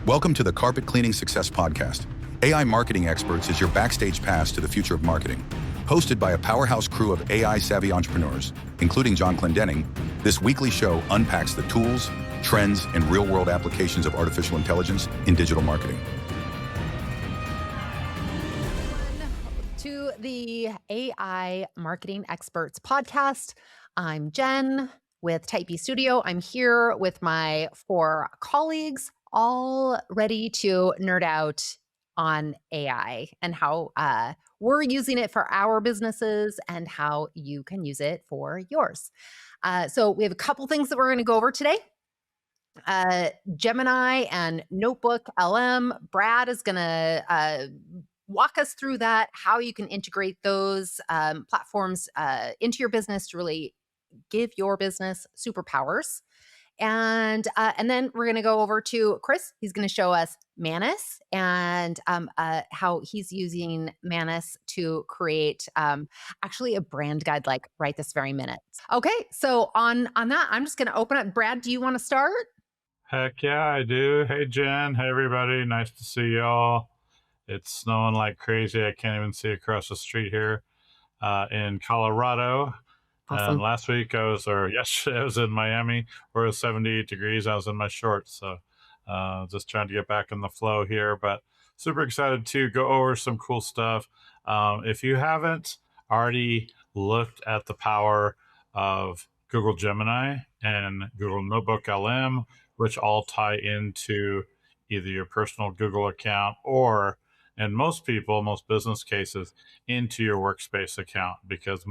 Welcome to the Carpet Cleaning Success Podcast. AI Marketing Experts is your backstage pass to the future of marketing. Hosted by a powerhouse crew of AI-savvy entrepreneurs, including John Clendenning, this weekly show unpacks the tools, trends, and real-world applications of artificial intelligence in digital marketing. To the AI Marketing Experts Podcast. I'm Jen with Type B Studio. I'm here with my 4 colleagues, all ready to nerd out on AI and how we're using it for our businesses and how you can use it for yours. So we have a couple things that we're going to go over today. Gemini and NotebookLM. Brad is going to walk us through that, how you can integrate those platforms into your business to really give your business superpowers. And then we're going to go over to Chris. He's going to show us Manus and how he's using Manus to create actually a brand guide like right this very minute. Okay, so on that, I'm just going to open up. Brad, do you want to start? Heck yeah, I do. Hey, Jen. Hey, everybody. Nice to see y'all. It's snowing like crazy. I can't even see across the street here in Colorado. Awesome. Last week yesterday I was in Miami where it was 78 degrees. I was in my shorts. So just trying to get back in the flow here, but super excited to go over some cool stuff. If you haven't already looked at the power of Google Gemini and Google NotebookLM, which all tie into either your personal Google account or, and most business cases, into your Workspace account, because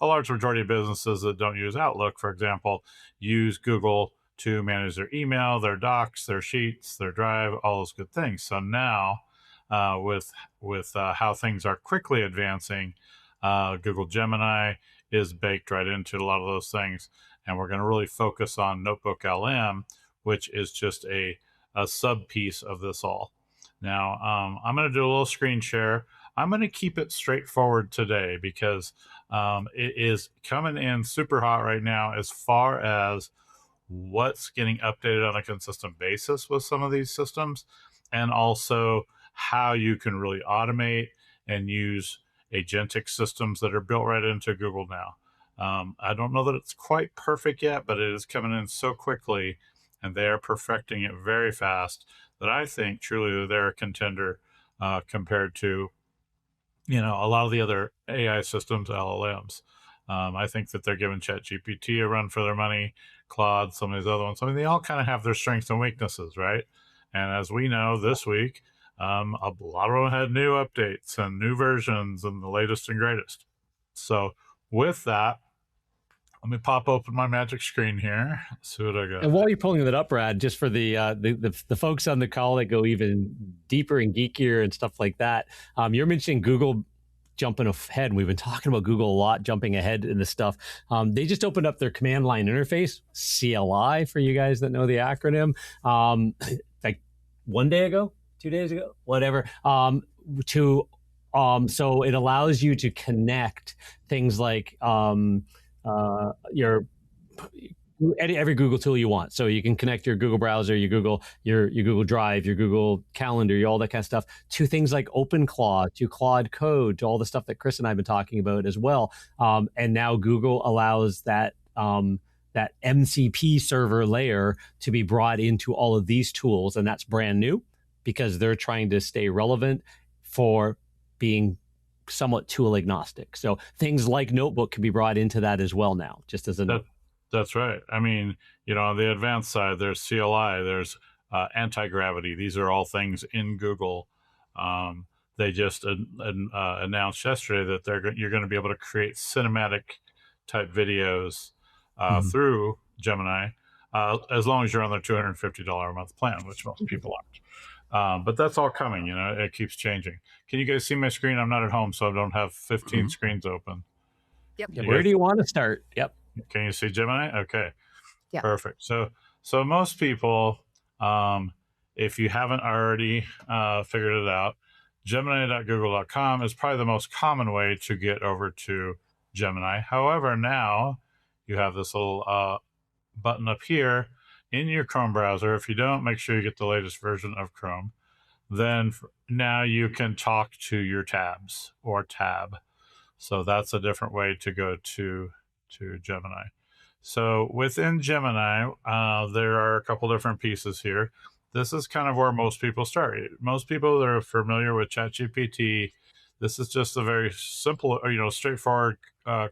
a large majority of businesses that don't use Outlook, for example, use Google to manage their email, their docs, their sheets, their drive, all those good things. So now with how things are quickly advancing, Google Gemini is baked right into a lot of those things. And we're going to really focus on NotebookLM, which is just a sub piece of this all. Now, I'm going to do a little screen share. I'm going to keep it straightforward today because it is coming in super hot right now as far as what's getting updated on a consistent basis with some of these systems, and also how you can really automate and use agentic systems that are built right into Google now. I don't know that it's quite perfect yet, but it is coming in so quickly, and they are perfecting it very fast that I think truly they're a contender compared to, a lot of the other AI systems, LLMs. I think that they're giving ChatGPT a run for their money, Claude, some of these other ones. I mean, they all kind of have their strengths and weaknesses, right? And as we know, this week, a lot of them had new updates and new versions and the latest and greatest. So with that, let me pop open my magic screen here. Let's see what I got. And while you're pulling that up, Brad, just for the folks on the call that go even deeper and geekier and stuff like that, you're mentioning Google jumping ahead. And we've been talking about Google a lot, jumping ahead in this stuff. They just opened up their command line interface, CLI, for you guys that know the acronym, like 1 day ago, 2 days ago, whatever, so it allows you to connect things like every Google tool you want. So you can connect your Google browser, your Google Drive, your Google Calendar, all that kind of stuff, to things like OpenClaw, to Claude Code, to all the stuff that Chris and I have been talking about as well. And now Google allows that MCP server layer to be brought into all of these tools, and that's brand new because they're trying to stay relevant for being somewhat tool agnostic. So things like Notebook can be brought into that as well now, just as a note. That's right. I mean, on the advanced side, there's CLI, there's anti-gravity. These are all things in Google. They just announced yesterday that you're going to be able to create cinematic type videos through Gemini, as long as you're on their $250 a month plan, which most people aren't. But that's all coming, it keeps changing. Can you guys see my screen? I'm not at home, so I don't have 15 screens open. Yep. Where do you want to start? Yep. Can you see Gemini? Okay. Yeah. Perfect. So most people, if you haven't already figured it out, Gemini.google.com is probably the most common way to get over to Gemini. However, now you have this little button up here in your Chrome browser. If you don't, make sure you get the latest version of Chrome. Then now you can talk to your tabs or tab. So that's a different way to go to Gemini. So within Gemini, there are a couple different pieces here. This is kind of where most people start. Most people that are familiar with ChatGPT, this is just a very simple, straightforward,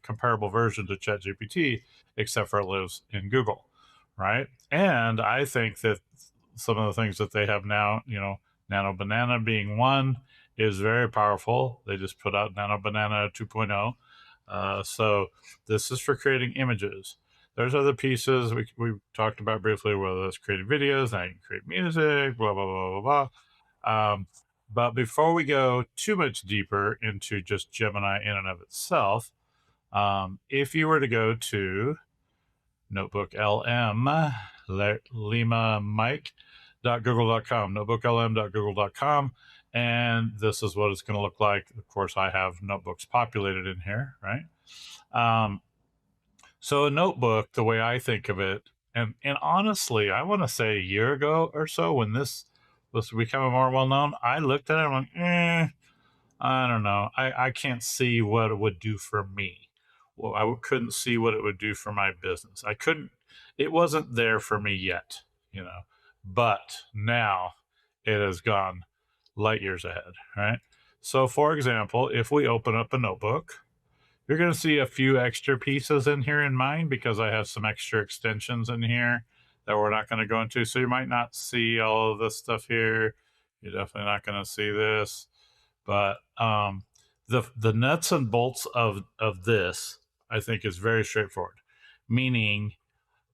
comparable version to ChatGPT, except for it lives in Google, right? And I think that some of the things that they have now, Nano Banana being one, is very powerful. They just put out Nano Banana 2.0. So this is for creating images. There's other pieces we talked about briefly, whether it's creating videos, now you can create music, blah, blah, blah, blah, blah. But before we go too much deeper into just Gemini in and of itself, if you were to go to NotebookLM, Lima Mike.google.com, notebooklm.google.com, and this is what it's going to look like. Of course, I have notebooks populated in here, right? So a notebook, the way I think of it, and honestly, I want to say a year ago or so when this was becoming more well-known, I looked at it and I'm like, I don't know. I can't see what it would do for me. Well, I couldn't see what it would do for my business. It wasn't there for me yet, but now it has gone light years ahead, right? So for example, if we open up a notebook, you're going to see a few extra pieces in here in mine because I have some extra extensions in here that we're not going to go into. So you might not see all of this stuff here. You're definitely not going to see this. But the nuts and bolts of this, I think, is very straightforward. Meaning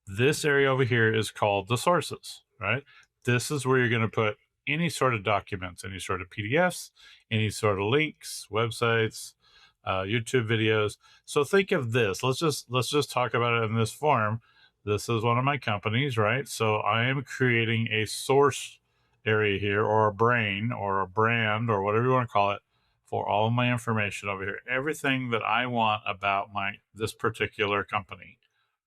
this area over here is called the sources, right? This is where you're going to put any sort of documents, any sort of PDFs, any sort of links, websites, YouTube videos. So think of this. Let's just talk about it in this form. This is one of my companies, right? So I am creating a source area here, or a brain, or a brand, or whatever you want to call it, for all of my information over here. Everything that I want about this particular company,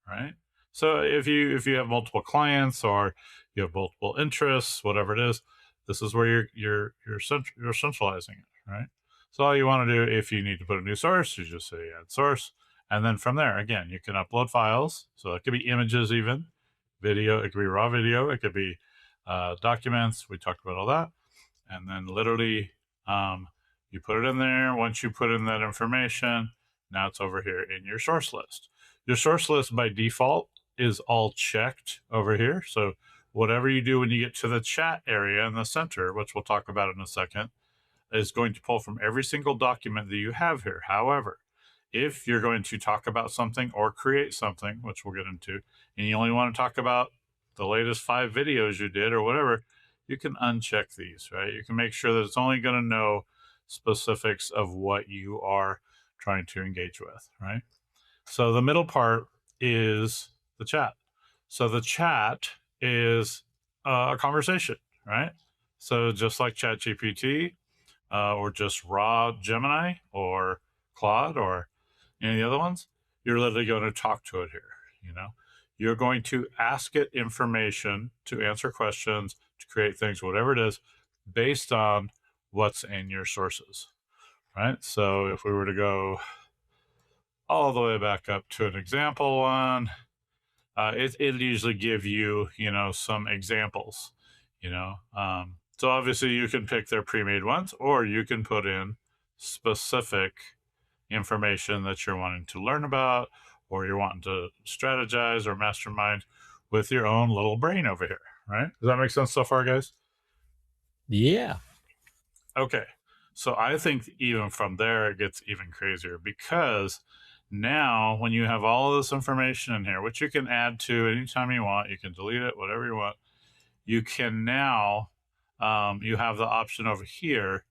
right? So if you have multiple clients or you have multiple interests, whatever it is, this is where you're centralizing it, right? So all you want to do, if you need to put a new source, you just say add source. And then from there, again, you can upload files. So it could be images, even video. It could be raw video. It could be documents. We talked about all that. And then literally you put it in there. Once you put in that information, now it's over here in your source list. Your source list by default is all checked over here. So whatever you do when you get to the chat area in the center, which we'll talk about in a second, is going to pull from every single document that you have here. However, if you're going to talk about something or create something, which we'll get into, and you only want to talk about the latest 5 videos you did or whatever, you can uncheck these, right? You can make sure that it's only going to know specifics of what you are trying to engage with, right? So the middle part is the chat. So the chat is a conversation, right? So just like ChatGPT, or just raw Gemini or Claude or any of the other ones, you're literally going to talk to it here. You're going to ask it information to answer questions, to create things, whatever it is, based on what's in your sources, right? So if we were to go all the way back up to an example one, it'll usually give you, some examples, so obviously you can pick their pre-made ones, or you can put in specific information that you're wanting to learn about, or you're wanting to strategize or mastermind with your own little brain over here, right? Does that make sense so far, guys? Yeah. Okay. So I think even from there, it gets even crazier, because now when you have all of this information in here, which you can add to anytime you want, you can delete it, whatever you want, you can now, you have the option over here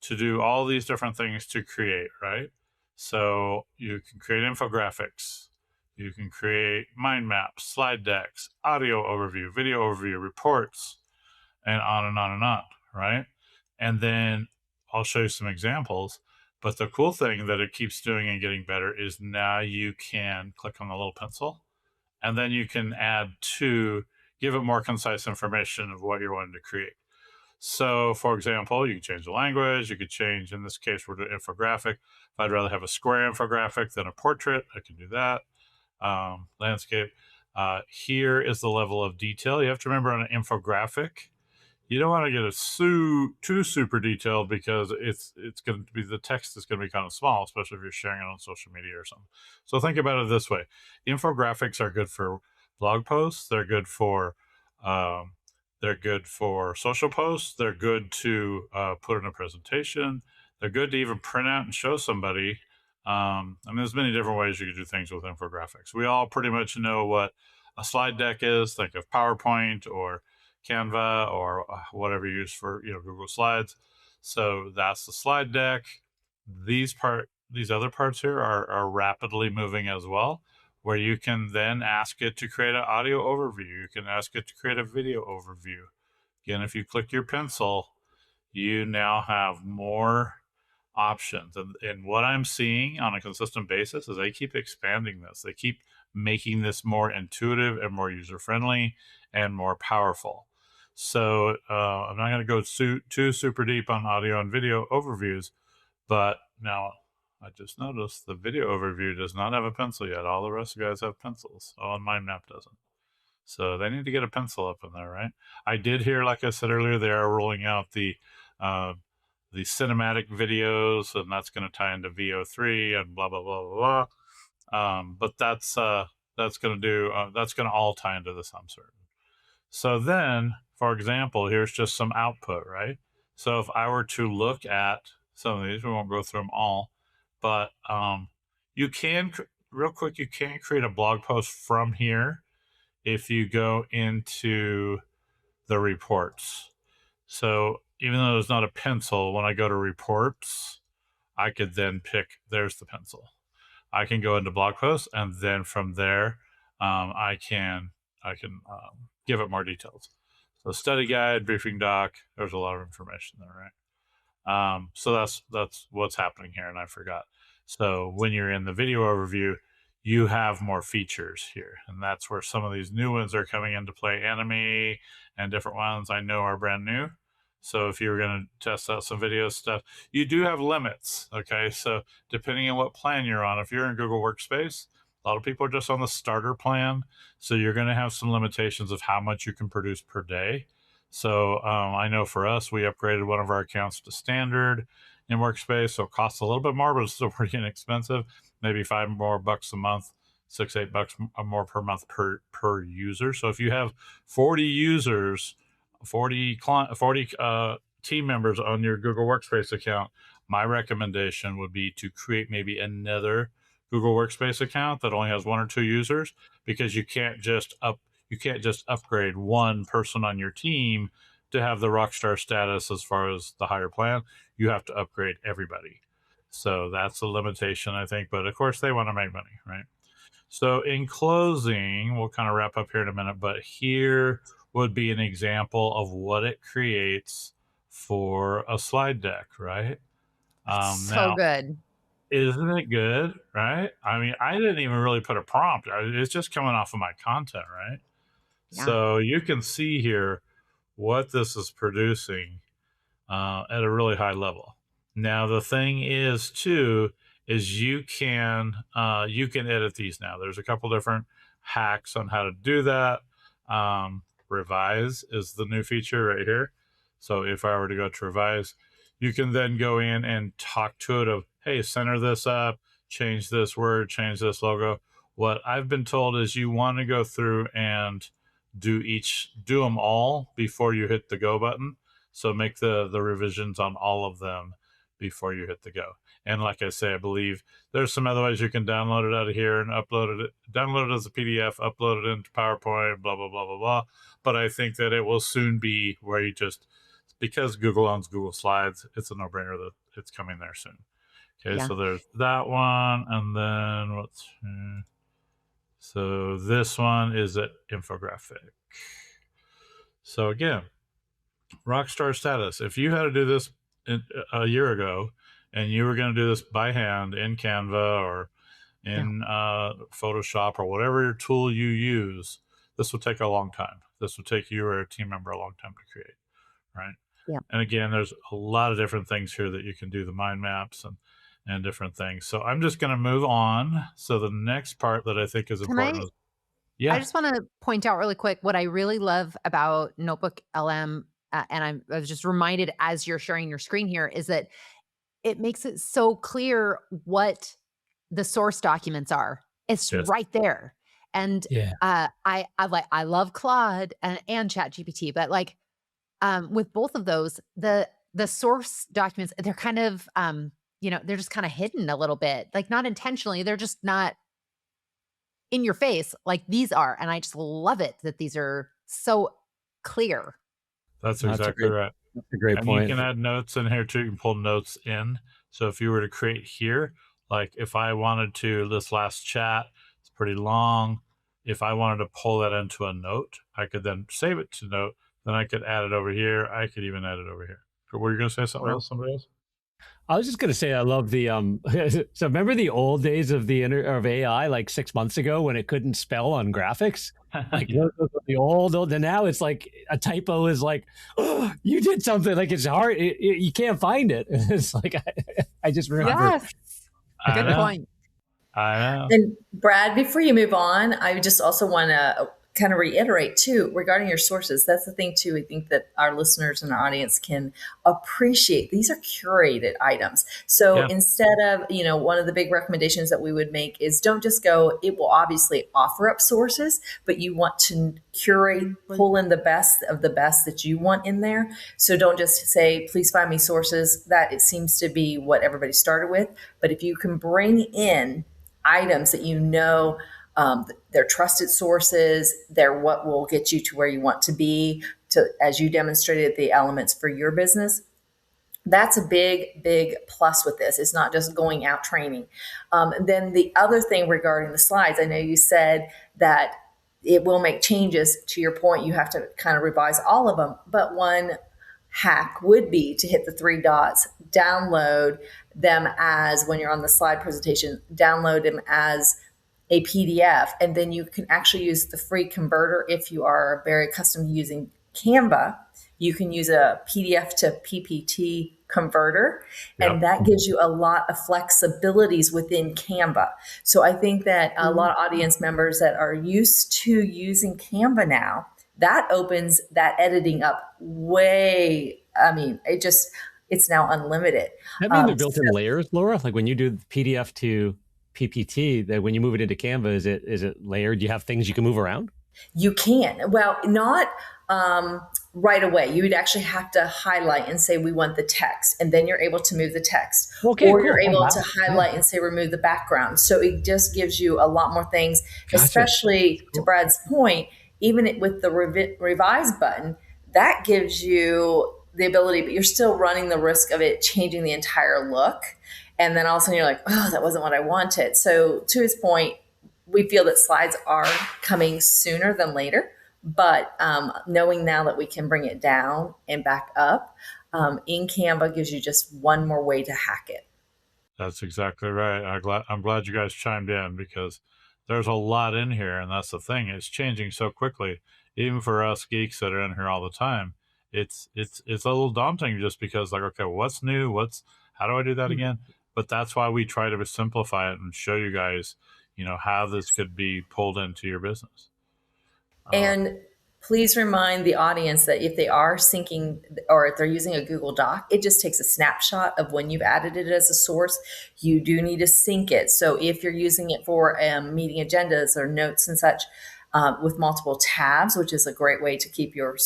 to do all these different things to create, right? So you can create infographics, you can create mind maps, slide decks, audio overview, video overview, reports, and on and on and on, right? And then I'll show you some examples. But the cool thing that it keeps doing and getting better is now you can click on the little pencil, and then you can add to give it more concise information of what you're wanting to create. So, for example, you can change the language. You could change, in this case, we're doing infographic. If I'd rather have a square infographic than a portrait, I can do that. Landscape. Here is the level of detail. You have to remember on an infographic, you don't want to get it too super detailed, because it's going to be, the text is going to be kind of small, especially if you're sharing it on social media or something. So think about it this way: infographics are good for blog posts. They're good for social posts. They're good to put in a presentation. They're good to even print out and show somebody. I mean, there's many different ways you can do things with infographics. We all pretty much know what a slide deck is. Think of PowerPoint or Canva or whatever you use for Google Slides. So that's the slide deck. These other parts here are rapidly moving as well, where you can then ask it to create an audio overview. You can ask it to create a video overview. Again, if you click your pencil, you now have more options. And what I'm seeing on a consistent basis is they keep expanding this. They keep making this more intuitive and more user-friendly and more powerful. So I'm not going to go too super deep on audio and video overviews, but now I just noticed the video overview does not have a pencil yet. All the rest of you guys have pencils. Oh, and Mind Map doesn't. So they need to get a pencil up in there, right? I did hear, like I said earlier, they are rolling out the cinematic videos, and that's going to tie into VO3 and blah, blah, blah, blah, blah. But that's going to all tie into this, I'm certain. So then, for example, here's just some output, right? So if I were to look at some of these, we won't go through them all, but you can, real quick, you can create a blog post from here if you go into the reports. So even though there's not a pencil, when I go to reports, I could then pick, there's the pencil. I can go into blog posts, and then from there, I can give it more details. So study guide, briefing doc, there's a lot of information there, right? So that's what's happening here, and I forgot. So when you're in the video overview, you have more features here, and that's where some of these new ones are coming into play. Anime and different ones I know are brand new. So if you're going to test out some video stuff, you do have limits, okay? So depending on what plan you're on, if you're in Google Workspace, a lot of people are just on the starter plan. So you're going to have some limitations of how much you can produce per day. So I know for us, we upgraded one of our accounts to standard in Workspace. So it costs a little bit more, but it's still pretty inexpensive. Maybe $5 more a month, $6-8 more per month per user. So if you have 40 users, 40 team members on your Google Workspace account, my recommendation would be to create maybe another Google Workspace account that only has 1 or 2 users, because you can't just upgrade one person on your team to have the rockstar status as far as the higher plan. You have to upgrade everybody. So that's a limitation, I think. But of course, they want to make money, right? So in closing, we'll kind of wrap up here in a minute, but here would be an example of what it creates for a slide deck, right? So good. Isn't it good, right? I mean, I didn't even really put a prompt. It's just coming off of my content, right? Yeah. So you can see here what this is producing at a really high level. Now, the thing is, too, is you can edit these now. There's a couple different hacks on how to do that. Revise is the new feature right here. So if I were to go to revise, you can then go in and talk to it of, hey, center this up, change this word, change this logo. What I've been told is you want to go through and do them all before you hit the go button. So make the revisions on all of them before you hit the go. And like I say, I believe there's some other ways you can download it out of here and download it as a PDF, upload it into PowerPoint, blah, blah, blah, blah, blah. But I think that it will soon be where you just, because Google owns Google Slides, it's a no-brainer that it's coming there soon. Okay, yeah. So there's that one. And then so this one is an infographic. So again, rockstar status. If you had to do this a year ago, and you were going to do this by hand in Canva or in Photoshop or whatever tool you use, this would take a long time. this would take you or a team member a long time to create, right? Yeah. And again, there's a lot of different things here that you can do, the mind maps and different things. So I'm just going to move on. So the next part that I think is important is, I just want to point out really quick what I really love about Notebook LM, and I was just reminded as you're sharing your screen here, is that it makes it so clear what the source documents are. It's Yes. right there. And Yeah. I love Claude and ChatGPT, but like with both of those, the source documents, they're kind of they're just kind of hidden a little bit, like not intentionally. They're just not in your face like these are. And I just love it that these are so clear. That's exactly right. That's a great And point. you can add notes in here too. You can pull notes in. So if you were to create here, like if I wanted to, this last chat, it's pretty long. If I wanted to pull that into a note, I could then save it to note. Then I could add it over here. I could even add it over here. Were you going to say something else? Somebody else? I was just gonna say I love the so remember the old days of of AI like 6 months ago when it couldn't spell on graphics? Like Yeah. the old, and now it's like a typo is like, oh, you did something, like it's hard, you can't find it. It's like I just remember. Yes. I Good know. point. I know. And Brad, before you move on, I just also want to kind of reiterate too regarding your sources. That's the thing too. I think that our listeners and our audience can appreciate. These are curated items. So Yeah. instead of, one of the big recommendations that we would make is don't just go, it will obviously offer up sources, but you want to curate, pull in the best of the best that you want in there. So don't just say, please find me sources. That it seems to be what everybody started with. But if you can bring in items that they're trusted sources, they're what will get you to where you want to be, to as you demonstrated the elements for your business. That's a big, big plus with this. It's not just going out training. Then the other thing regarding the slides, I know you said that it will make changes. To your point, you have to kind of revise all of them. But one hack would be to hit the three dots, download them as, when you're on the slide presentation, download them as a PDF, and then you can actually use the free converter. If you are very accustomed to using Canva, you can use a PDF to PPT converter, and that gives you a lot of flexibilities within Canva. So I think that a lot of audience members that are used to using Canva now, that opens that editing up way. I mean, it's now unlimited. That means they're built in layers, Laura. Like when you do PDF to PPT, that when you move it into Canva, is it layered? Do you have things you can move around? You can. Well, not right away. You would actually have to highlight and say, we want the text, and then you're able to move the text. Okay, or cool. you're able Wow. to highlight and say, remove the background. So it just gives you a lot more things, Gotcha. especially to Brad's point, even with the revise button, that gives you the ability, but you're still running the risk of it changing the entire look. And then all of a sudden you're like, oh, that wasn't what I wanted. So to his point, we feel that slides are coming sooner than later. But knowing now that we can bring it down and back up in Canva gives you just one more way to hack it. That's exactly right. I'm glad you guys chimed in, because there's a lot in here, and that's the thing. It's changing so quickly, even for us geeks that are in here all the time. It's a little daunting, just because, like, okay, what's new? How do I do that again? But that's why we try to simplify it and show you guys, how this could be pulled into your business. And please remind the audience that if they are syncing or if they're using a Google Doc, it just takes a snapshot of when you've added it as a source. You do need to sync it. So if you're using it for meeting agendas or notes and such with multiple tabs, which is a great way to keep your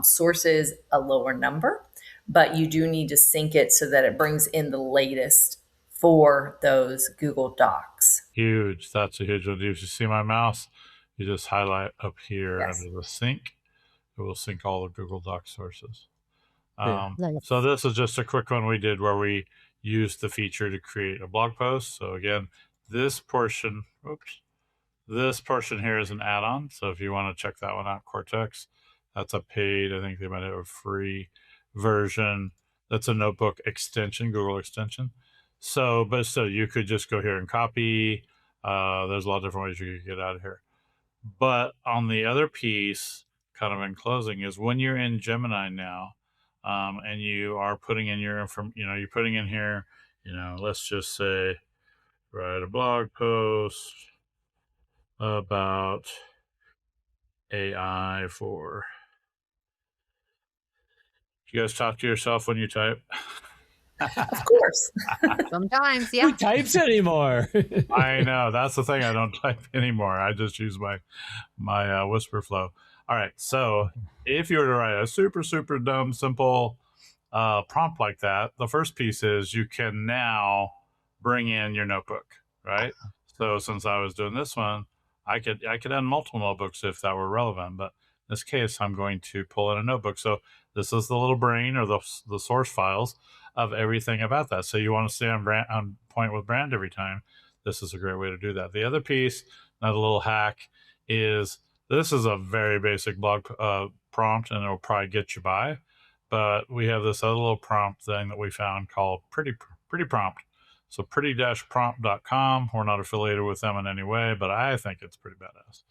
sources a lower number, but you do need to sync it so that it brings in the latest for those Google Docs. Huge. That's a huge one. If you see my mouse, you just highlight up here under the sync. It will sync all the Google Doc sources. So this is just a quick one we did where we used the feature to create a blog post. So again, this portion here is an add-on. So if you want to check that one out, Cortex, that's a paid, I think they might have a free version. That's a notebook extension, Google extension. So, but still, you could just go here and copy. There's a lot of different ways you could get out of here. But on the other piece, kind of in closing is when you're in Gemini now, and you are putting in your you're putting in here, let's just say, write a blog post about AI for. You guys talk to yourself when you type? Of course. Sometimes, yeah. Who types anymore? I know. That's the thing. I don't type anymore. I just use my whisper flow. All right. So if you were to write a super, super dumb, simple prompt like that, the first piece is you can now bring in your notebook, right? So since I was doing this one, I could add multiple notebooks if that were relevant. But in this case, I'm going to pull in a notebook. So this is the little brain or the source files of everything about that. So you want to stay on point with brand every time. This is a great way to do that. The other piece, another little hack, is this is a very basic blog prompt, and it'll probably get you by. But we have this other little prompt thing that we found called Pretty Prompt. So pretty-prompt.com. We're not affiliated with them in any way, but I think it's pretty badass.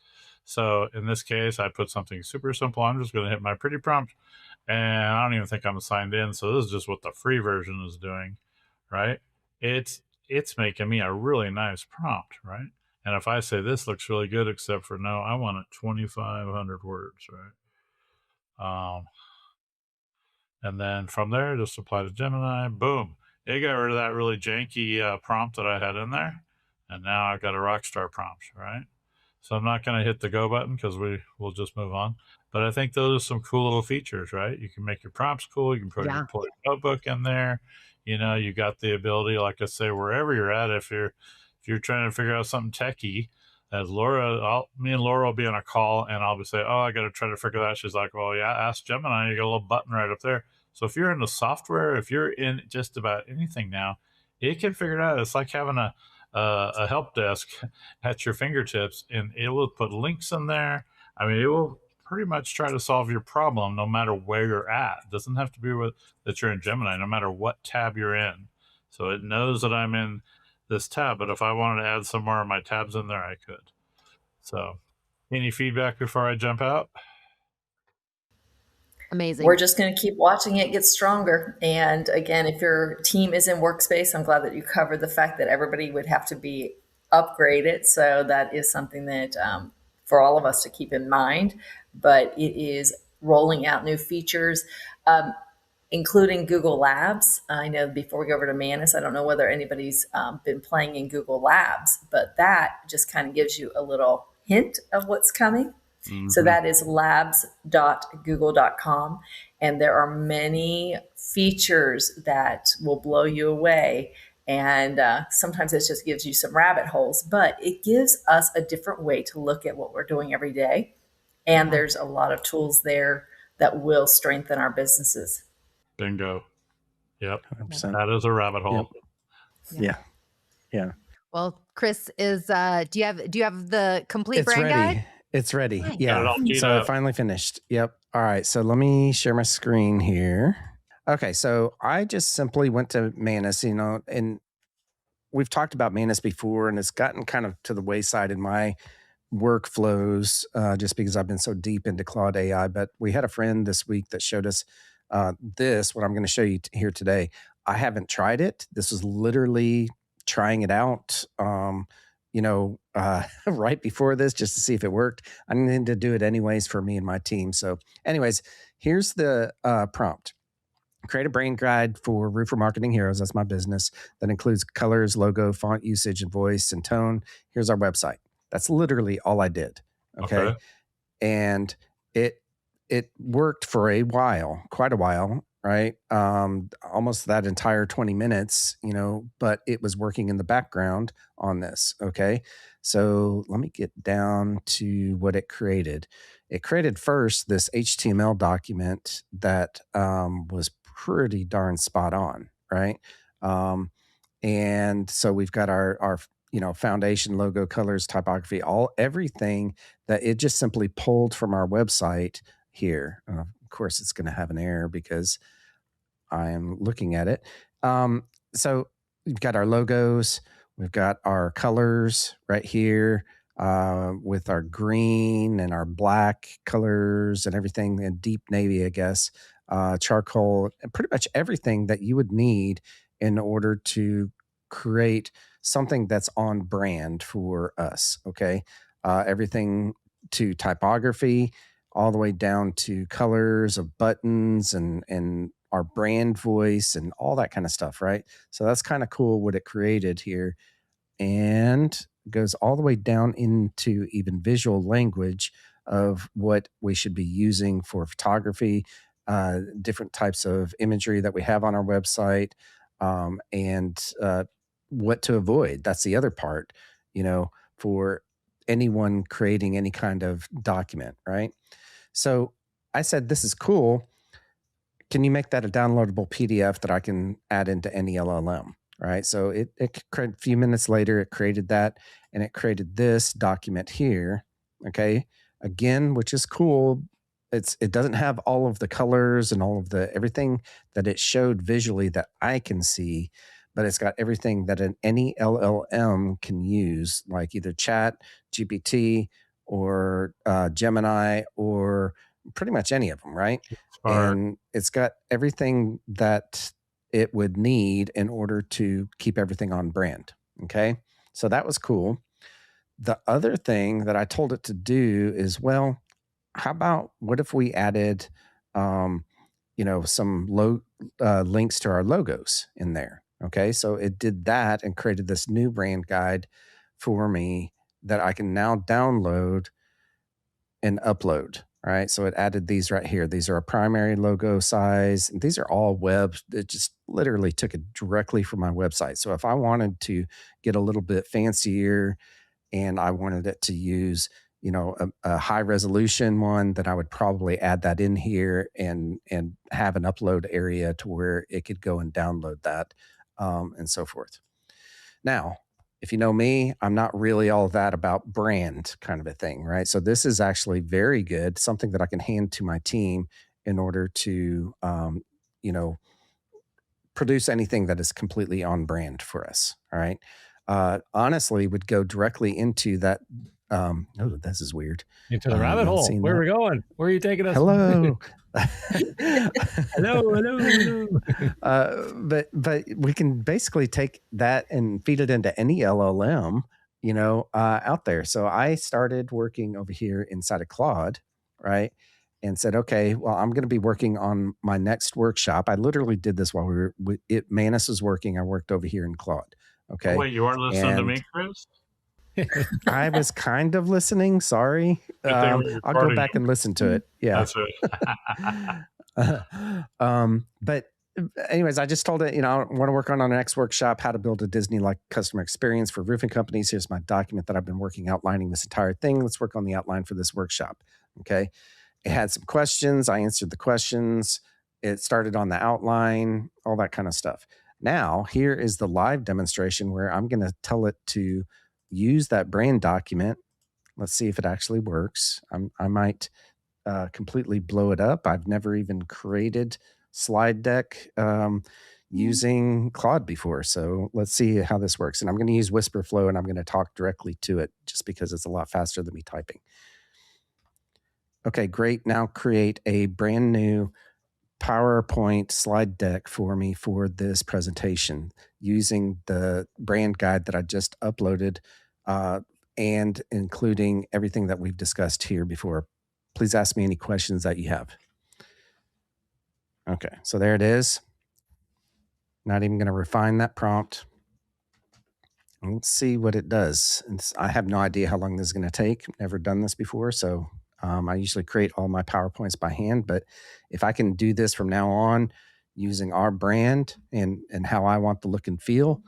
So in this case, I put something super simple. I'm just going to hit my Pretty Prompt, and I don't even think I'm signed in. So this is just what the free version is doing, right? It's making me a really nice prompt, right? And if I say this looks really good, except for no, I want it 2,500 words, right? And then from there, just apply to Gemini. Boom. It got rid of that really janky prompt that I had in there. And now I've got a rockstar prompt, right? So I'm not going to hit the go button because we'll just move on. But I think those are some cool little features, right? You can make your prompts cool. You can put your notebook in there. You got the ability, like I say, wherever you're at, if you're trying to figure out something techie, as me and Laura will be on a call, and I'll be saying, oh, I got to try to figure that out. She's like, well, yeah, ask Gemini. You got a little button right up there. So if you're in the software, if you're in just about anything now, it can figure it out. It's like having a help desk at your fingertips, and it will put links in there. I mean, it will pretty much try to solve your problem no matter where you're at. It doesn't have to be that you're in Gemini, no matter what tab you're in. So it knows that I'm in this tab, but if I wanted to add some more of my tabs in there, I could. So any feedback before I jump out? Amazing. We're just going to keep watching it get stronger. And again, if your team is in Workspace, I'm glad that you covered the fact that everybody would have to be upgraded. So that is something that for all of us to keep in mind. But it is rolling out new features, including Google Labs. I know before we go over to Manus, I don't know whether anybody's been playing in Google Labs, but that just kind of gives you a little hint of what's coming. Mm-hmm. So that is labs.google.com. And there are many features that will blow you away. And sometimes it just gives you some rabbit holes, but it gives us a different way to look at what we're doing every day. And there's a lot of tools there that will strengthen our businesses. Bingo. Yep. 100%. That is a rabbit hole. Yep. Yeah. Well, Chris, do you have the complete brand guide? It's ready. Nice. Yeah. So I finally finished. Yep. All right. So let me share my screen here. Okay. So I just simply went to Manus, and we've talked about Manus before, and it's gotten kind of to the wayside in my workflows just because I've been so deep into Claude AI. But we had a friend this week that showed us what I'm going to show you here today. I haven't tried it. This was literally trying it out. Right before this, just to see if it worked. I needed to do it anyways for me and my team. So anyways, here's the prompt. Create a brand guide for Roofer Marketing Heroes. That's my business. That includes colors, logo, font usage, and voice and tone. Here's our website. That's literally all I did. Okay. And it worked for a while, quite a while, right? Almost that entire 20 minutes, but it was working in the background on this. Okay. So let me get down to what it created. It created first this HTML document that was pretty darn spot on, right? And so we've got our foundation, logo, colors, typography, everything that it just simply pulled from our website here. Of course, it's going to have an error because I am looking at it. So we've got our logos, we've got our colors right here. with our green and our black colors and everything, and deep navy, I guess, charcoal, and pretty much everything that you would need in order to create something that's on brand for us. Okay. Everything to typography, all the way down to colors of buttons and our brand voice and all that kind of stuff, right? So that's kind of cool what it created here, and goes all the way down into even visual language of what we should be using for photography, different types of imagery that we have on our website, and what to avoid. That's the other part, for anyone creating any kind of document, right? So I said, this is cool. Can you make that a downloadable PDF that I can add into any LLM? Right. So a few minutes later, it created that, and it created this document here. Okay. Again, which is cool. It doesn't have all of the colors and all of the everything that it showed visually that I can see, but it's got everything that any LLM can use, like either Chat, GPT, or Gemini, or pretty much any of them, right? And it's got everything that it would need in order to keep everything on brand. Okay. So that was cool. The other thing that I told it to do is, well, how about what if we added, some links to our logos in there? Okay. So it did that and created this new brand guide for me that I can now download and upload. Right. So it added these right here. These are a primary logo size. And these are all web. It just literally took it directly from my website. So if I wanted to get a little bit fancier and I wanted it to use, a high resolution one, then I would probably add that in here and have an upload area to where it could go and download that, and so forth. Now, if you know me, I'm not really all that about brand kind of a thing, right? So this is actually very good, something that I can hand to my team in order to, produce anything that is completely on brand for us. All right. Honestly, would go directly into that. Oh, this is weird. Into the rabbit hole. Where are we going? Where are you taking us? Hello. hello. But we can basically take that and feed it into any LLM, out there. So I started working over here inside of Claude, right? And said, okay, well, I'm going to be working on my next workshop. I literally did this while Manus was working. I worked over here in Claude. Okay. Oh, wait, you weren't listening to me, Chris? I was kind of listening. Sorry. I'll go back and listen to it. Yeah. That's right. But anyways, I just told it, I want to work on our next workshop, how to build a Disney-like customer experience for roofing companies. Here's my document that I've been outlining this entire thing. Let's work on the outline for this workshop. Okay. It had some questions. I answered the questions. It started on the outline, all that kind of stuff. Now, here is the live demonstration where I'm going to tell it to use that brand document. Let's see if it actually works. I might completely blow it up. I've never even created slide deck using Claude before. So let's see how this works. And I'm going to use WhisperFlow, and I'm going to talk directly to it just because it's a lot faster than me typing. Okay, great. Now create a brand new PowerPoint slide deck for me for this presentation using the brand guide that I just uploaded, and including everything that we've discussed here before. Please ask me any questions that you have. Okay, so there it is. Not even going to refine that prompt. Let's see what it does. I have no idea how long this is going to take. Never done this before, so I usually create all my PowerPoints by hand, but if I can do this from now on using our brand and how I want the look and feel,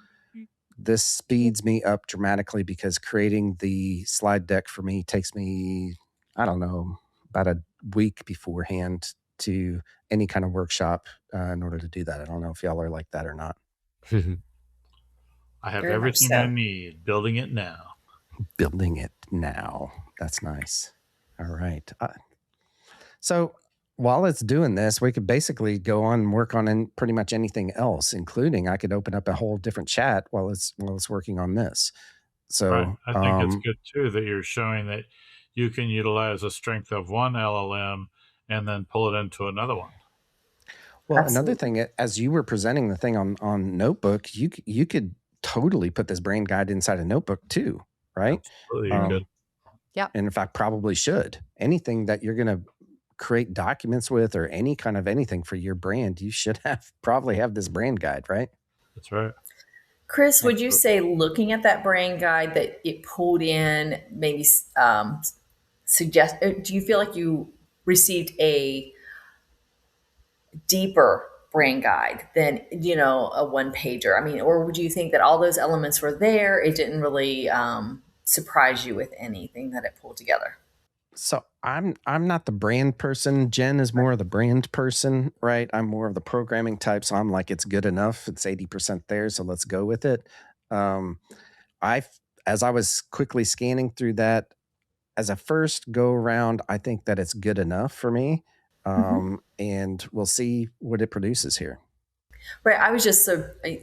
this speeds me up dramatically, because creating the slide deck for me takes me, I don't know, about a week beforehand to any kind of workshop in order to do that. I don't know if y'all are like that or not. I have everything I need. Building it now. Building it now. That's nice. All right. So while it's doing this, we could basically go on and work on pretty much anything else, including I could open up a whole different chat while it's working on this. Right. So, I think it's good too that you're showing that you can utilize the strength of one LLM and then pull it into another one. well, another Absolutely. thing, as you were presenting the thing on Notebook, you could totally put this brand guide inside a Notebook too, right? Absolutely, you could. Yep. And in fact, probably should. Anything that you're going to create documents with, or any kind of anything for your brand, you should probably have this brand guide, right? That's right. Chris, would you Absolutely. say looking at that brand guide that it pulled in maybe suggest, do you feel like you received a deeper brand guide than, a one pager? I mean, or would you think that all those elements were there? It didn't really surprise you with anything that it pulled together? So I'm not the brand person. Jen is more of the brand person, right? I'm more of the programming type. So I'm like, it's good enough. It's 80% there, so let's go with it. Um, I, as I was quickly scanning through that, as a first go around, I think that it's good enough for me. Mhm. And we'll see what it produces here. Right. I was just a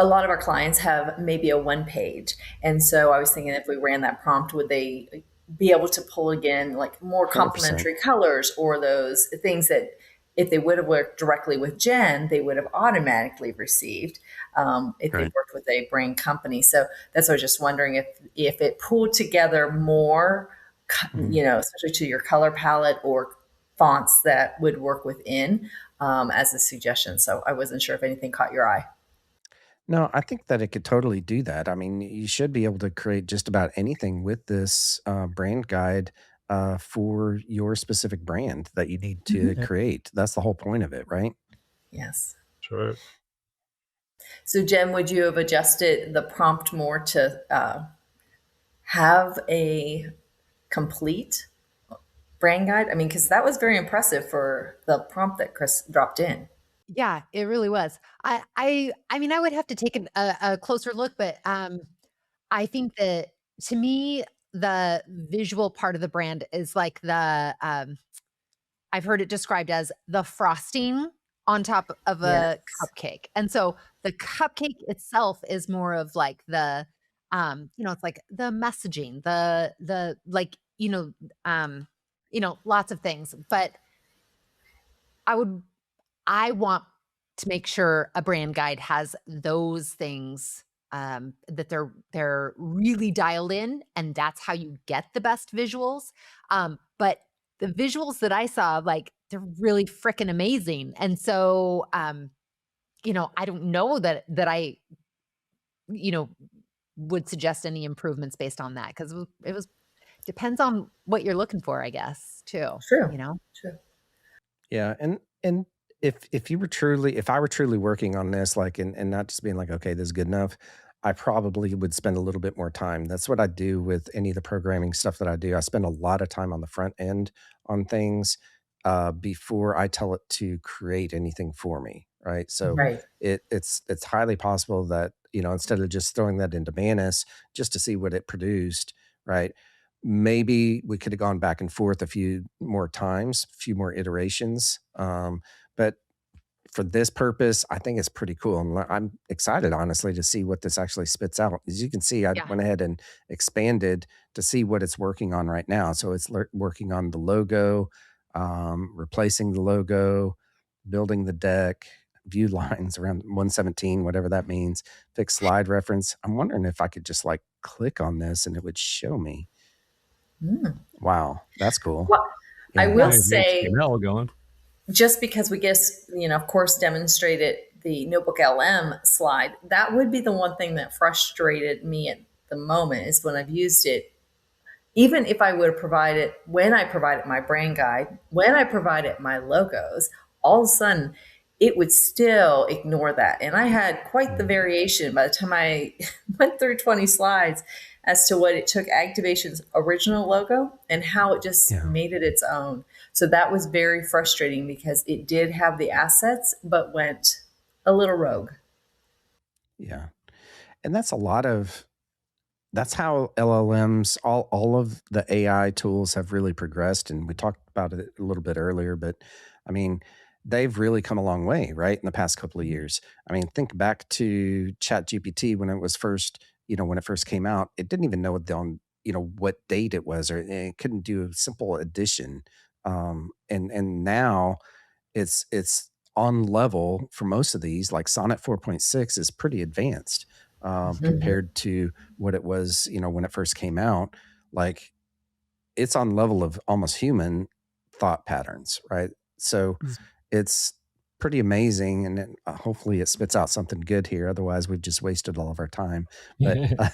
lot of our clients have maybe a one page. And so I was thinking if we ran that prompt, would they be able to pull again, like more 100%. complementary colors or those things that if they would have worked directly with Jen, they would have automatically received if they Right. worked with a brand company. So that's what I was just wondering if it pulled together more, Mhm. especially to your color palette or fonts that would work within as a suggestion. So I wasn't sure if anything caught your eye. No, I think that it could totally do that. I mean, you should be able to create just about anything with this brand guide for your specific brand that you need to Mhm. Yeah. create. That's the whole point of it, right? Yes. That's right. So, Jen, would you have adjusted the prompt more to have a complete brand guide? I mean, because that was very impressive for the prompt that Chris dropped in. Yeah, it really was. I mean, I would have to take a closer look, but I think that to me, the visual part of the brand is like I've heard it described as the frosting on top of a Yes. cupcake. And so the cupcake itself is more of like it's like the messaging, the like, lots of things. But I would I want to make sure a brand guide has those things, that they're really dialed in, and that's how you get the best visuals. But the visuals that I saw, like, they're really freaking amazing. And so, I don't know that I, you know, would suggest any improvements based on that because it was depends on what you're looking for, I guess, too, True. you know? True. Yeah, and if I were truly working on this, like, and not just being like, okay, this is good enough, I probably would spend a little bit more time. That's what I do with any of the programming stuff that I do. I spend a lot of time on the front end on things before I tell it to create anything for me, right? So Mhm. Right. it's highly possible that instead of just throwing that into Manus just to see what it produced, right? Maybe we could have gone back and forth a few more times, a few more iterations. But for this purpose, I think it's pretty cool. And I'm excited, honestly, to see what this actually spits out. As you can see, I Yeah. went ahead and expanded to see what it's working on right now. So it's working on the logo, replacing the logo, building the deck, view lines around 117, whatever that means, fix slide reference. I'm wondering if I could just like click on this and it would show me. Mm. Wow, that's cool. Well, I Yeah. will Now your say, HTML going. just because we just, of course, demonstrated the Notebook LM slide, that would be the one thing that frustrated me at the moment is when I've used it. Even if I would have provided, when I provided my brand guide, when I provided my logos, all of a sudden it would still ignore that. And I had quite the variation by the time I went through 20 slides as to what it took Activation's original logo and how it just Yeah. made it its own. So that was very frustrating because it did have the assets, but went a little rogue. Yeah. And that's how LLMs, all of the AI tools have really progressed. And we talked about it a little bit earlier, but I mean, they've really come a long way, right? In the past couple of years. I mean, think back to ChatGPT when it was first, when it first came out, it didn't even know what date it was, or it couldn't do a simple addition. And now it's on level for most of these. Like Sonnet 4.6 is pretty advanced compared to what it was, when it first came out. Like it's on level of almost human thought patterns, right? So it's pretty amazing, and then, hopefully it spits out something good here. Otherwise, we've just wasted all of our time. But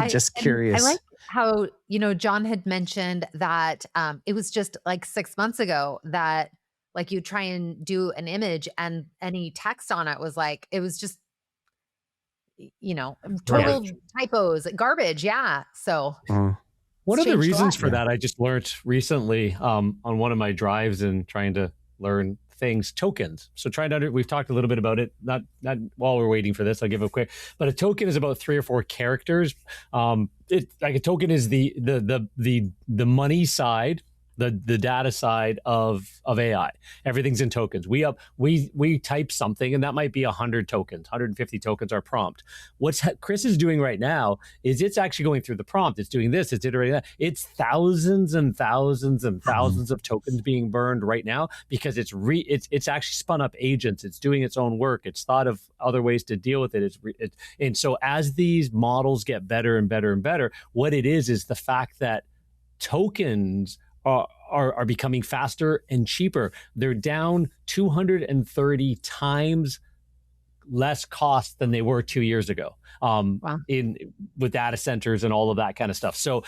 just curious. I like how John had mentioned that it was just like 6 months ago that like you try and do an image and any text on it was like it was just total typos, garbage. Yeah. So. One of the reasons for that I just learned recently on one of my drives and trying to learn things, tokens. So we've talked a little bit about it, not while we're waiting for this, I'll give a quick, but a token is about 3 or 4 characters. Like a token is the money side, the data side of AI. Everything's in tokens. We type something and that might be 100 tokens, 150 tokens our prompt. What Chris is doing right now is it's actually going through the prompt. It's doing this, it's iterating that. It's thousands and thousands and thousands of tokens being burned right now because it's actually spun up agents. It's doing its own work. It's thought of other ways to deal with it. And so as these models get better and better and better, what it is the fact that tokens are becoming faster and cheaper. They're down 230 times less cost than they were 2 years ago. With data centers and all of that kind of stuff. So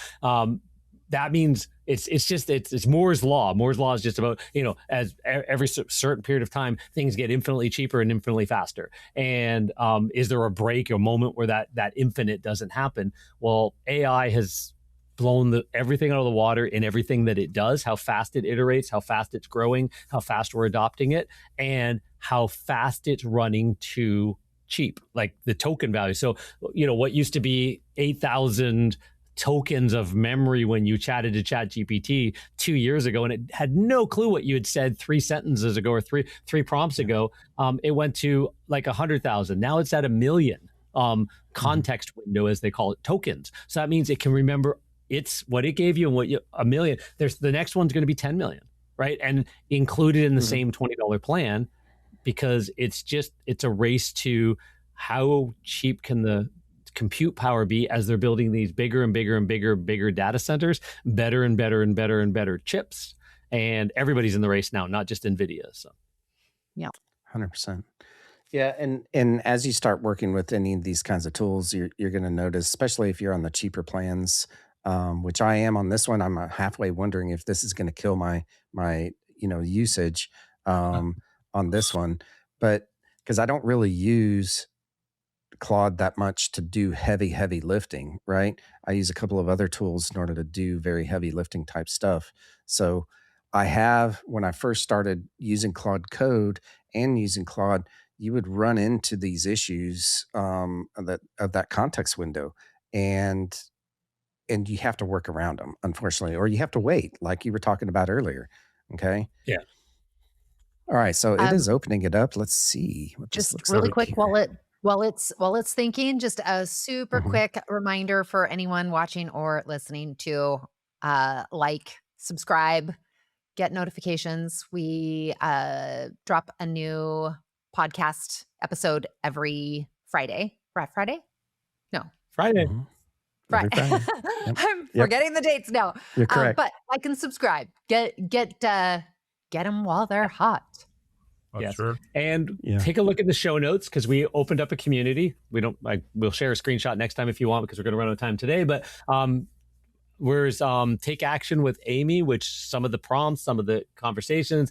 that means it's Moore's law. Moore's law is just about, as every certain period of time, things get infinitely cheaper and infinitely faster. And is there a break, a moment where that infinite doesn't happen? Well, AI has blown everything out of the water in everything that it does, how fast it iterates, how fast it's growing, how fast we're adopting it, and how fast it's running to cheap, like the token value. So, what used to be 8,000 tokens of memory when you chatted to ChatGPT 2 years ago, and it had no clue what you had said 3 sentences ago or three prompts ago, it went to like 100,000. Now it's at 1 million context window, as they call it, tokens. So that means it can remember it's what it gave you and 1 million. The next one's going to be 10 million, right? And included in the same $20 plan, because it's a race to how cheap can the compute power be as they're building these bigger and bigger and bigger data centers, better and better and better and better chips. And everybody's in the race now, not just NVIDIA. So, yeah, 100%. Yeah, and as you start working with any of these kinds of tools, you're going to notice, especially if you're on the cheaper plans, which I am on this one. I'm halfway wondering if this is going to kill my usage on this one, but because I don't really use Claude that much to do heavy lifting, right? I use a couple of other tools in order to do very heavy lifting type stuff. So when I first started using Claude Code and using Claude, you would run into these issues of that context window, and you have to work around them, unfortunately, or you have to wait, like you were talking about earlier. Okay. Yeah. All right. So it is opening it up. Let's see what this just looks really like quick here. while it's thinking, just a super quick reminder for anyone watching or listening to subscribe, get notifications. We drop a new podcast episode every Friday. Friday? No. Friday. Right. Friday. Yep. I'm forgetting the dates now. You're correct. But like and subscribe. Get them while they're hot. That's true. And take a look at the show notes, because we opened up a community. We'll share a screenshot next time if you want, because we're going to run out of time today. But where's Take Action with Amy, which some of the prompts, some of the conversations,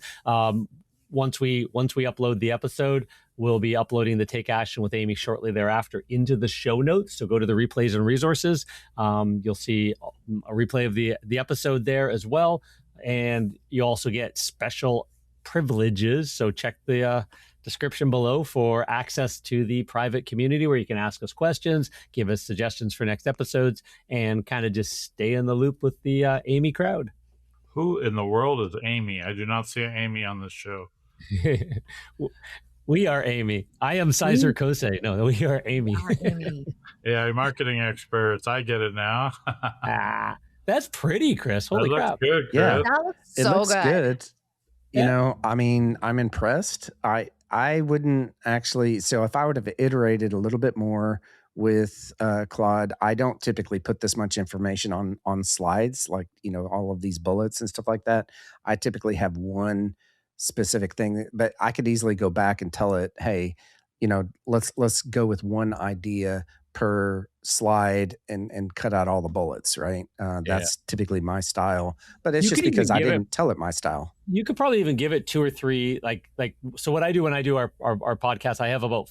once we upload the episode, we'll be uploading the Take Action with Amy shortly thereafter into the show notes. So go to the replays and resources. You'll see a replay of the episode there as well. And you also get special privileges. So check the description below for access to the private community where you can ask us questions, give us suggestions for next episodes, and kind of just stay in the loop with the Amy crowd. Who in the world is Amy? I do not see Amy on this show. We are Amy. I am Sizer Kosei. No, we are Amy. Yeah, marketing experts. I get it now. That's pretty, Chris. Holy crap. Looks good, Chris. Yeah. That looks It so looks good. You know, I mean, I'm impressed. I wouldn't actually. So if I would have iterated a little bit more with Claude, I don't typically put this much information on slides, like, you know, all of these bullets and stuff like that. I typically have one specific thing, but I could easily go back and tell it, hey, you know, let's go with one idea per slide and cut out all the bullets, right? That's typically my style, but it's just because I didn't tell it my style. You could probably even give it 2 or 3, like, so what I do when I do our podcast, I have about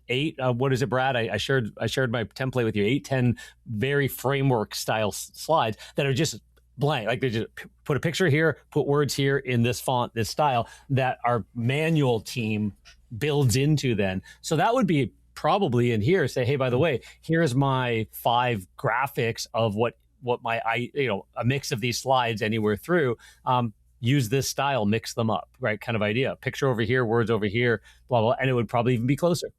8, what is it, Brad? I shared my template with you, 8, 10 very framework style slides that are just blank. Like they just put a picture here, put words here in this font, this style that our manual team builds into then. So that would be probably in here, say, hey, by the way, here's my 5 graphics of what my, a mix of these slides anywhere through. Use this style, mix them up, right? Kind of idea. Picture over here, words over here, blah, blah, and it would probably even be closer.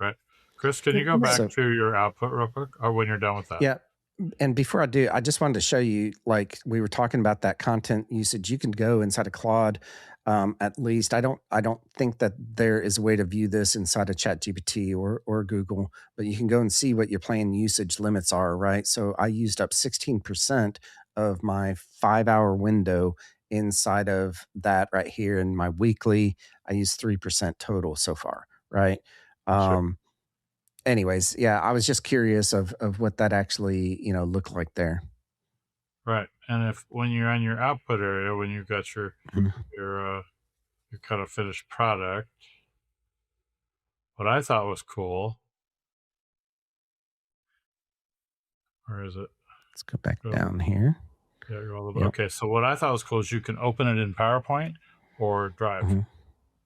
Right. Chris, can you go back to your output real quick, or when you're done with that? Yeah. And before I do, I just wanted to show you, like we were talking about that content usage. You can go inside of Claude. At least I don't think that there is a way to view this inside of ChatGPT or Google, but you can go and see what your plan usage limits are, right? So I used up 16% of my 5-hour window inside of that right here. In my weekly, I use 3% total so far, right? Anyways, yeah, I was just curious of what that actually, you know, looked like there. Right. And if when you're on your output area, when you've got your kind of finished product, what I thought was cool, where is it? Let's go back down here. Yeah, okay. So what I thought was cool is you can open it in PowerPoint or Drive. Do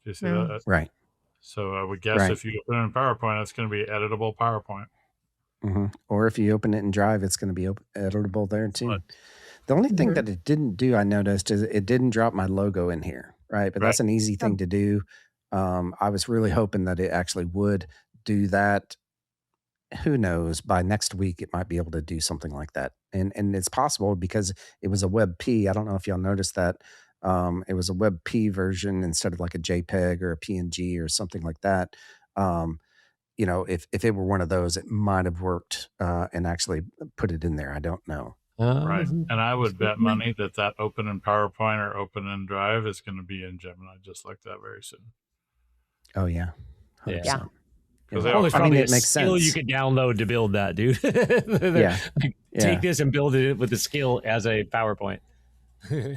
you see that? Right. So I would guess if you open it in PowerPoint, it's going to be editable PowerPoint. Or if you open it in Drive, it's going to be editable there too. The only thing that it didn't do, I noticed, is it didn't drop my logo in here, right? But that's an easy thing to do. I was really hoping that it actually would do that. Who knows? By next week, it might be able to do something like that. And it's possible because it was a WebP. I don't know if y'all noticed that. It was a WebP version instead of like a JPEG or a PNG or something like that. You know, if it were one of those, it might have worked and actually put it in there. I don't know. Right. And I would bet money that open in PowerPoint or open in Drive is going to be in Gemini just like that very soon. Oh, yeah. 100%. Yeah. There's probably it makes sense. You could download to build that, dude. Take this and build it with the skill as a PowerPoint.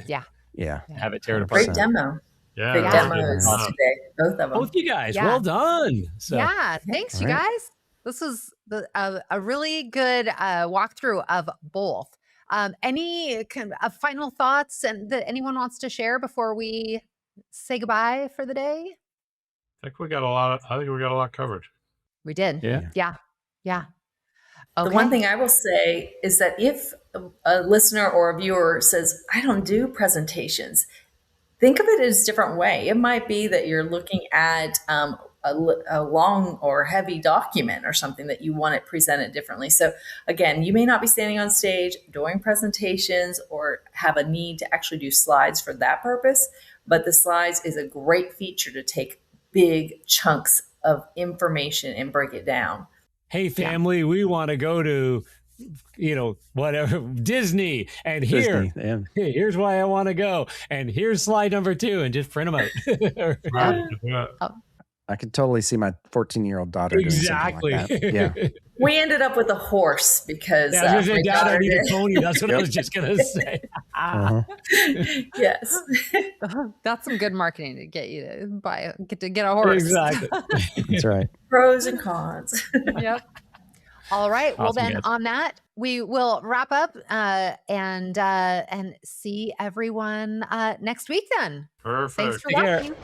Yeah. Have it tear it apart. Great demo. Yeah. Great demos today. Both of them. Both you guys. Well done. So. Yeah. Thanks, you guys. This was a really good walkthrough of both. Any final thoughts that anyone wants to share before we say goodbye for the day? I think we got a lot covered. We did. Yeah. Okay. The one thing I will say is that if a listener or a viewer says, I don't do presentations, think of it as a different way. It might be that you're looking at a long or heavy document or something that you want it presented differently. So again, you may not be standing on stage doing presentations or have a need to actually do slides for that purpose, but the slides is a great feature to take big chunks of information and break it down. Hey, family, we want to go to, whatever, Disney. And here's why I want to go. And here's slide number 2, and just print them out. I could totally see my 14-year-old daughter doing something like that. Yeah. We ended up with a horse because Dad, I need a pony. That's what I was just going to say. Yes. That's some good marketing to get you to get a horse. Exactly. That's right. Pros and cons. Yep. All right. Awesome, well, then guys. on that, we will wrap up and see everyone next week then. Perfect. Thanks for Take care. watching.